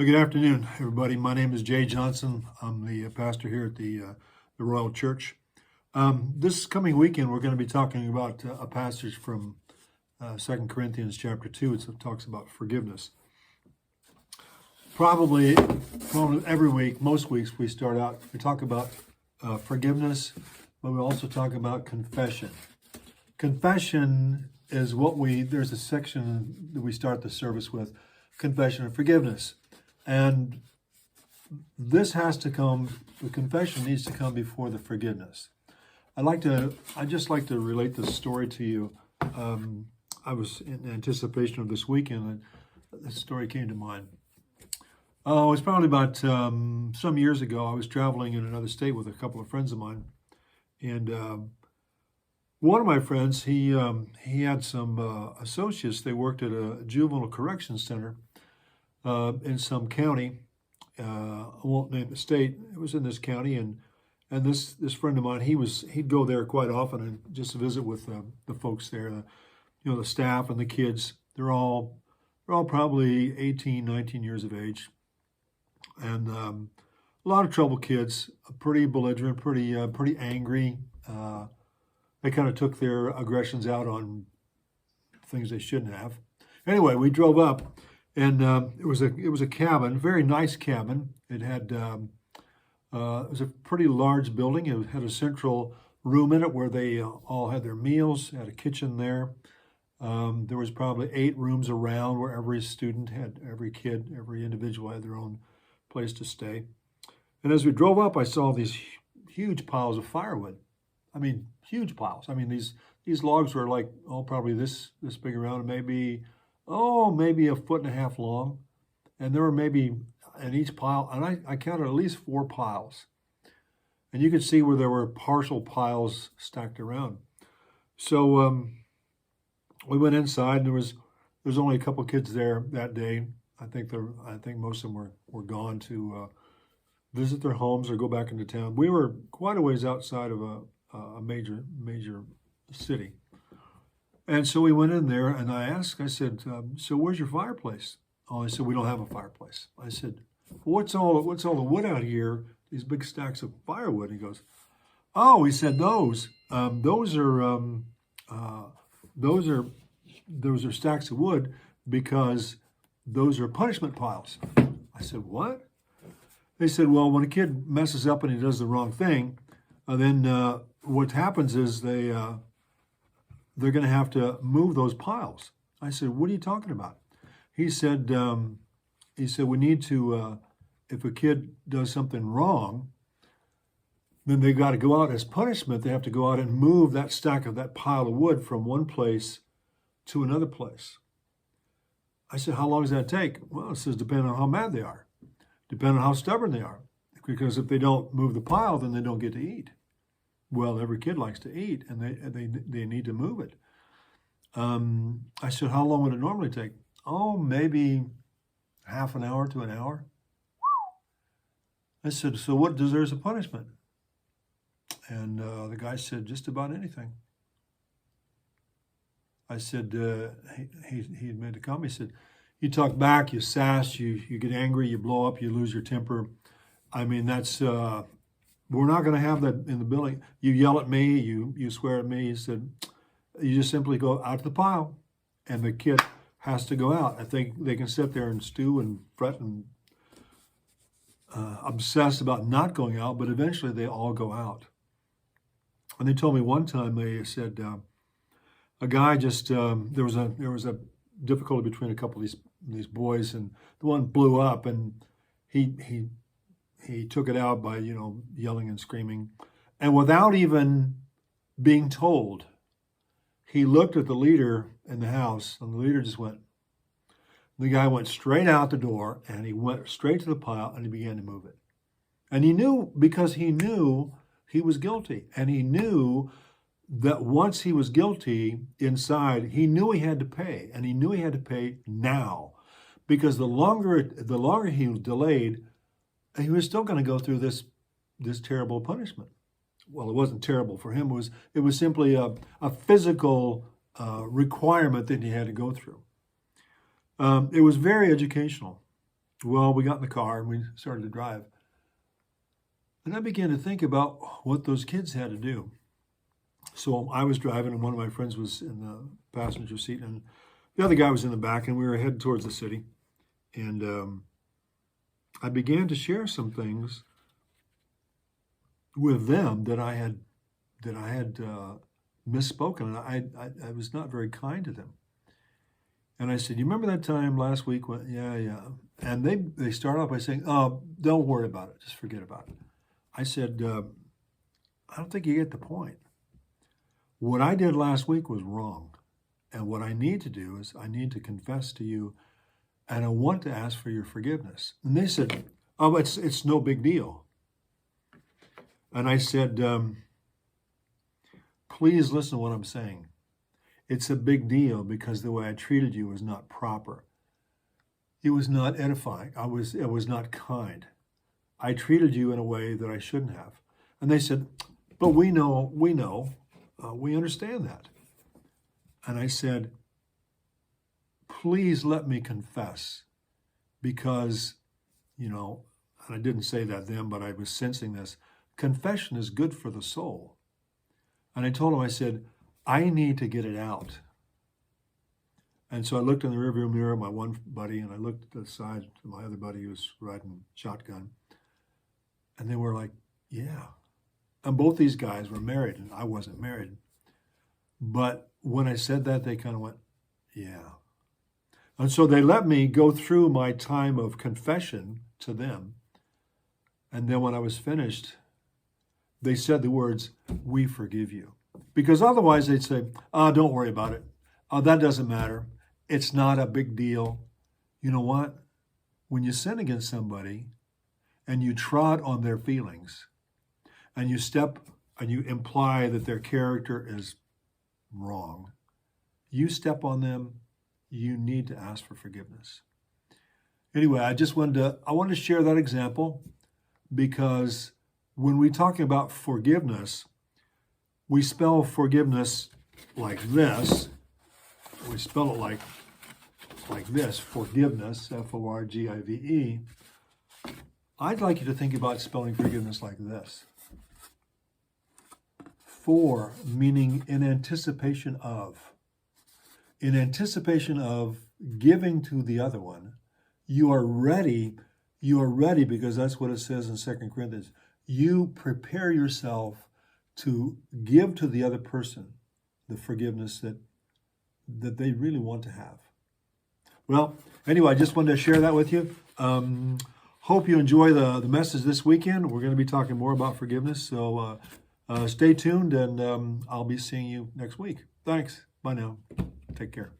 Well, good afternoon, everybody. My name is Jay Johnson. I'm the pastor here at the Royal Church. This coming weekend, we're going to be talking about a passage from 2 Corinthians chapter 2. It talks about forgiveness. Probably every week, most weeks, we talk about forgiveness, but we also talk about confession. Confession is there's a section that we start the service with, confession and forgiveness. And this has to come, the confession needs to come before the forgiveness. I just like to relate this story to you. I was in anticipation of this weekend, and this story came to mind. It was probably about some years ago. I was traveling in another state with a couple of friends of mine. And one of my friends, he had some associates. They worked at a juvenile correction center in some county. I won't name the state. It was in this county, and this friend of mine, he'd go there quite often and just visit with the folks there, the staff and the kids. They're all probably 18, 19 years of age, and a lot of trouble kids, pretty belligerent, pretty angry. They kind of took their aggressions out on things they shouldn't have. Anyway, we drove up. And it was a cabin, very nice cabin. It was a pretty large building. It had a central room in it where they all had their meals. Had a kitchen there. There was probably 8 rooms around where every individual had their own place to stay. And as we drove up, I saw these huge piles of firewood. I mean, huge piles. I mean, these logs were like probably this big around, maybe a foot and a half long. And there were maybe in each pile, and I counted at least 4 piles. And you could see where there were partial piles stacked around. So we went inside, and there was only a couple kids there that day. I think most of them were gone to visit their homes or go back into town. We were quite a ways outside of a major city. And so we went in there, and I said, so where's your fireplace? Oh, they said, we don't have a fireplace. I said, well, what's all the wood out here, these big stacks of firewood? And he goes, oh, he said, those are stacks of wood because those are punishment piles. I said, what? They said, well, when a kid messes up and he does the wrong thing, then what happens is they're going to have to move those piles. I said, what are you talking about? He said, we need to, if a kid does something wrong, then they got to go out as punishment. They have to go out and move that pile of wood from one place to another place. I said, how long does that take? Well, it says, depending on how mad they are, depending on how stubborn they are. Because if they don't move the pile, then they don't get to eat. Well, every kid likes to eat, and they need to move it. I said, how long would it normally take? Oh, maybe half an hour to an hour. I said, so what deserves a punishment? And the guy said, just about anything. I said, he had made a comment. He said, you talk back, you sass, you get angry, you blow up, you lose your temper. I mean, that's... we're not going to have that in the building. You yell at me, you swear at me. He said, you just simply go out to the pile, and the kid has to go out. I think they can sit there and stew and fret and obsess about not going out, but eventually they all go out. And they told me one time, they said, a guy just, there was a difficulty between a couple of these boys, and the one blew up, and he took it out by, yelling and screaming. And without even being told, he looked at the leader in the house, and the leader just went. The guy went straight out the door, and he went straight to the pile, and he began to move it. And he knew, because he knew he was guilty. And he knew that once he was guilty inside, he knew he had to pay. And he knew he had to pay now. Because the longer he was delayed, he was still going to go through this terrible punishment. Well, it wasn't terrible for him. It was simply a physical requirement that he had to go through. It was very educational. Well, we got in the car and we started to drive. And I began to think about what those kids had to do. So I was driving, and one of my friends was in the passenger seat, and the other guy was in the back, and we were headed towards the city. And I began to share some things with them that I had misspoken, and I was not very kind to them. And I said, "You remember that time last week when?" Yeah. And they start off by saying, "Oh, don't worry about it. Just forget about it." I said, "I don't think you get the point. What I did last week was wrong, and what I need to do is I need to confess to you, and I want to ask for your forgiveness." And they said, "Oh, it's no big deal." And I said, "Please listen to what I'm saying. It's a big deal because the way I treated you was not proper. It was not edifying. It was not kind. I treated you in a way that I shouldn't have." And they said, "But we understand that." And I said, "Please let me confess, because, and I didn't say that then, but I was sensing this. Confession is good for the soul." And I told him, I said, "I need to get it out." And so I looked in the rearview mirror, my one buddy, and I looked to the side to my other buddy who was riding shotgun. And they were like, "Yeah." And both these guys were married, and I wasn't married. But when I said that, they kind of went, "Yeah." And so they let me go through my time of confession to them. And then when I was finished, they said the words, "We forgive you." Because otherwise they'd say, "Oh, don't worry about it. Oh, that doesn't matter. It's not a big deal." You know what? When you sin against somebody and you trod on their feelings and you imply that their character is wrong, you step on them, you need to ask for forgiveness. Anyway, I wanted to share that example, because when we're talking about forgiveness, we spell forgiveness like this. We spell it like this, forgiveness, Forgive. I'd like you to think about spelling forgiveness like this. For, meaning in anticipation of. In anticipation of giving to the other one, you are ready because that's what it says in 2 Corinthians. You prepare yourself to give to the other person the forgiveness that they really want to have. Well, anyway, I just wanted to share that with you. Hope you enjoy the message this weekend. We're going to be talking more about forgiveness, so stay tuned, and I'll be seeing you next week. Thanks. Bye now. Take care.